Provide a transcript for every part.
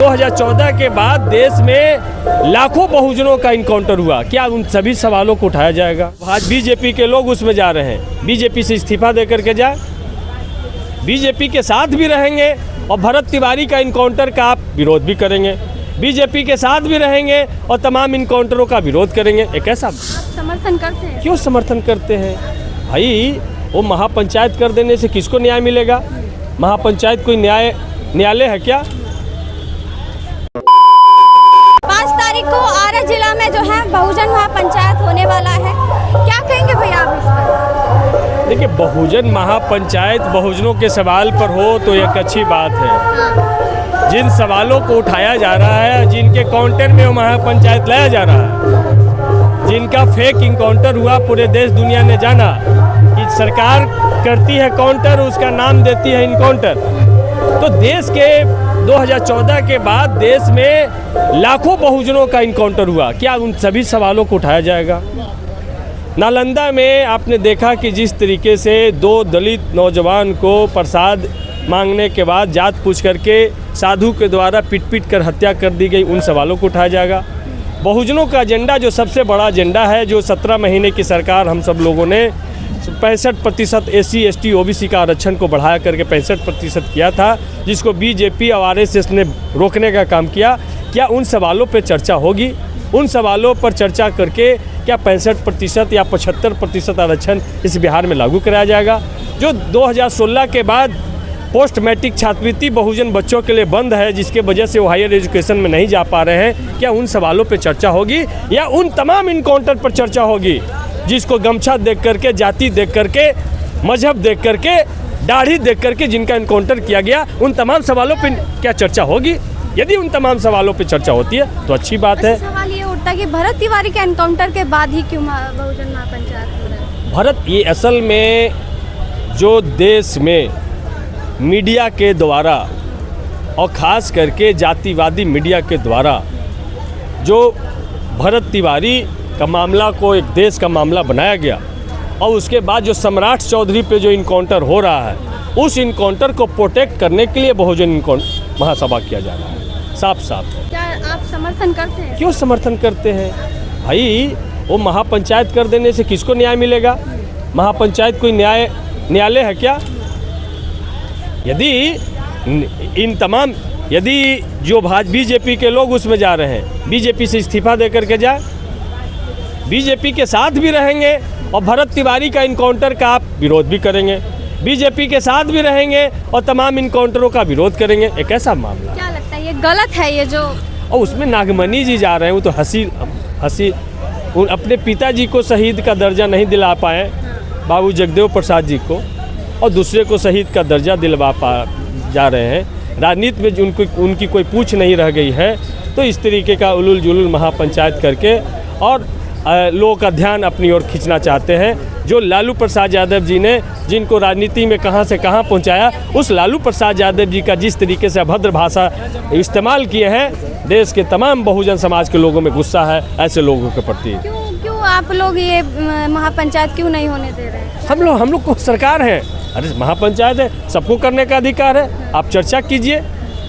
2014 के बाद देश में लाखों बहुजनों का इनकाउंटर हुआ। क्या उन सभी सवालों को उठाया जाएगा? आज बीजेपी के लोग उसमें जा रहे हैं, बीजेपी से इस्तीफा दे करके जाए, बीजेपी के साथ भी रहेंगे और भरत तिवारी का इनकाउंटर का आप विरोध भी करेंगे, बीजेपी के साथ भी रहेंगे और तमाम इनकाउंटरों का विरोध करेंगे। एक ऐसा आप समर्थन करते हैं? क्यों समर्थन करते हैं भाई? वो महापंचायत कर देने से किसको न्याय मिलेगा? महापंचायत कोई न्यायालय है क्या? 5 तारीख को आरा जिला में जो है बहुजन महापंचायत होने वाला है, क्या कहेंगे भैया आप इस पर? देखिए, बहुजन महापंचायत बहुजनों के सवाल पर हो तो एक अच्छी बात है। जिन सवालों को उठाया जा रहा है, जिनके काउंटर में वो महापंचायत लाया जा रहा है, जिनका फेक इनकाउंटर हुआ, पूरे देश दुनिया ने जाना कि सरकार करती है काउंटर, उसका नाम देती है इनकाउंटर। तो देश के 2014 के बाद देश में लाखों बहुजनों का इनकाउंटर हुआ। क्या उन सभी सवालों को उठाया जाएगा? नालंदा में आपने देखा कि जिस तरीके से 2 दलित नौजवान को प्रसाद मांगने के बाद जात पूछ करके साधु के द्वारा पीट कर हत्या कर दी गई, उन सवालों को उठाया जाएगा। बहुजनों का एजेंडा जो सबसे बड़ा एजेंडा है, जो 17 महीने की सरकार हम सब लोगों ने 65% SC ST OBC का आरक्षण को बढ़ाया करके 65% किया था, जिसको बीजेपी और RSS ने रोकने का काम किया। क्या उन सवालों पर चर्चा होगी? उन सवालों पर चर्चा करके क्या 65% या 75% आरक्षण इस बिहार में लागू कराया जाएगा? जो 2016 के बाद पोस्ट मैट्रिक छात्रवृत्ति बहुजन बच्चों के लिए बंद है, जिसके वजह से वो हायर एजुकेशन में नहीं जा पा रहे हैं, क्या उन सवालों पर चर्चा होगी? या उन तमाम इनकाउंटर पर चर्चा होगी जिसको गमछा देख करके, जाति देख करके, मजहब देख करके, दाढ़ी देख करके जिनका इनकाउंटर किया गया, उन तमाम सवालों पर क्या चर्चा होगी? यदि उन तमाम सवालों पर चर्चा होती है तो अच्छी बात है। सवाल ये उठता है कि भरत तिवारी के एनकाउंटर के बाद ही क्यों बहुजन महापंचायत हो रहा है? भरत, ये असल में जो देश में मीडिया के द्वारा और ख़ास करके जातिवादी मीडिया के द्वारा जो भरत तिवारी का मामला को एक देश का मामला बनाया गया, और उसके बाद जो सम्राट चौधरी पे जो इनकाउंटर हो रहा है, उस इनकाउंटर को प्रोटेक्ट करने के लिए बहुजन महासभा किया जा रहा है। साफ साफ है। क्या आप समर्थन करते हैं? क्यों समर्थन करते हैं भाई? वो महापंचायत कर देने से किसको न्याय मिलेगा? महापंचायत कोई न्यायालय है क्या? यदि जो बीजेपी के लोग उसमें जा रहे हैं, बीजेपी से इस्तीफा दे करके जाए, बीजेपी के साथ भी रहेंगे और भरत तिवारी का इनकाउंटर का आप विरोध भी करेंगे, बीजेपी के साथ भी रहेंगे और तमाम इनकाउंटरों का विरोध करेंगे। एक ऐसा मामला क्या लगता है ये गलत है? ये जो और उसमें नागमणि जी जा रहे हैं, वो तो हंसी अपने पिताजी को शहीद का दर्जा नहीं दिला पाए, बाबू जगदेव प्रसाद जी को, और दूसरे को शहीद का दर्जा दिलवा जा रहे हैं। राजनीति में उनकी कोई पूछ नहीं रह गई है। तो इस तरीके का उलूल जुलूल महापंचायत करके और लोगों का ध्यान अपनी ओर खींचना चाहते हैं। जो लालू प्रसाद यादव जी ने जिनको राजनीति में कहां से कहां पहुंचाया, उस लालू प्रसाद यादव जी का जिस तरीके से अभद्र भाषा इस्तेमाल किए हैं, देश के तमाम बहुजन समाज के लोगों में गुस्सा है ऐसे लोगों के प्रति। क्यों आप लोग ये महापंचायत क्यों नहीं होने दे रहे हैं? हम लोग को सरकार है, अरे महापंचायत है, सबको करने का अधिकार है। आप चर्चा कीजिए,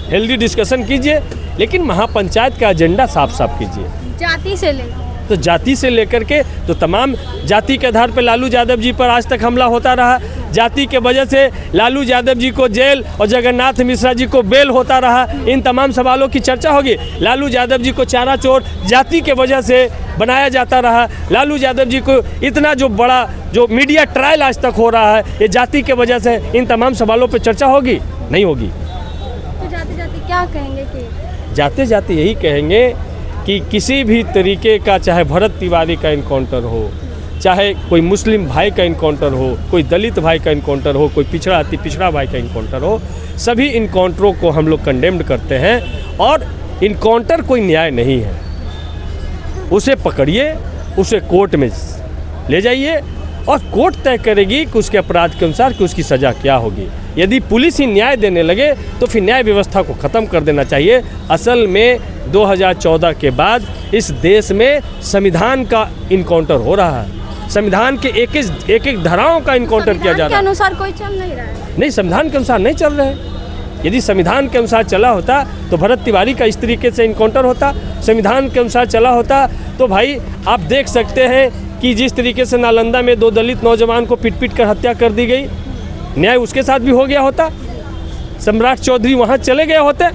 हेल्दी डिस्कशन कीजिए, लेकिन महापंचायत का एजेंडा साफ साफ कीजिए। जाति से ले तो जाति से लेकर के तो तमाम जाति के आधार पर लालू यादव जी पर आज तक हमला होता रहा। जाति के वजह से लालू यादव जी को जेल और जगन्नाथ मिश्रा जी को बेल होता रहा। इन तमाम सवालों की चर्चा होगी। लालू यादव जी को चारा चोर जाति के वजह से बनाया जाता रहा। लालू यादव जी को इतना जो बड़ा जो मीडिया ट्रायल आज तक हो रहा है, ये जाति के वजह से। इन तमाम सवालों पर चर्चा होगी? नहीं होगी। तो जाते क्या कहेंगे? कि जाते यही कहेंगे कि किसी भी तरीके का, चाहे भरत तिवारी का इनकाउंटर हो, चाहे कोई मुस्लिम भाई का इनकाउंटर हो, कोई दलित भाई का इनकाउंटर हो, कोई पिछड़ा अति पिछड़ा भाई का इनकाउंटर हो, सभी इनकाउंटरों को हम लोग कंडेम्ड करते हैं। और इनकाउंटर कोई न्याय नहीं है। उसे पकड़िए, उसे कोर्ट में ले जाइए और कोर्ट तय करेगी कि उसके अपराध के अनुसार कि उसकी सज़ा क्या होगी। यदि पुलिस ही न्याय देने लगे तो फिर न्याय व्यवस्था को ख़त्म कर देना चाहिए। असल में 2014 के बाद इस देश में संविधान का इनकाउंटर हो रहा है। संविधान के एक धाराओं का इनकाउंटर किया जा रहा है। संविधान के अनुसार कोई चल नहीं रहा है। नहीं, संविधान के अनुसार नहीं चल रहे हैं। यदि संविधान के अनुसार चला होता तो भरत तिवारी का इस तरीके से इनकाउंटर होता, संविधान के अनुसार चला होता तो भाई आप देख सकते हैं कि जिस तरीके से नालंदा में 2 दलित नौजवान को पीट कर हत्या कर दी गई, न्याय उसके साथ भी हो गया होता, सम्राट चौधरी वहाँ चले गए होते।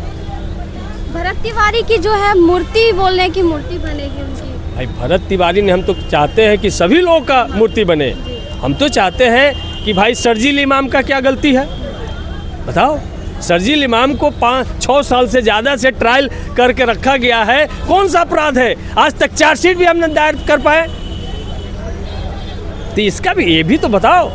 भरत तिवारी की जो है मूर्ति, बोलने की मूर्ति बनेगी उनकी। भाई भरत तिवारी ने, हम तो चाहते हैं कि सभी लोगों का मूर्ति बने। हम तो चाहते हैं कि भाई शर्जील इमाम का क्या गलती है बताओ। शर्जील इमाम को 5-6 साल से ज़्यादा से ट्रायल करके रखा गया है, कौन सा अपराध है? आज तक चार्जशीट भी हमने दायर कर पाए, तो इसका भी ये भी तो बताओ।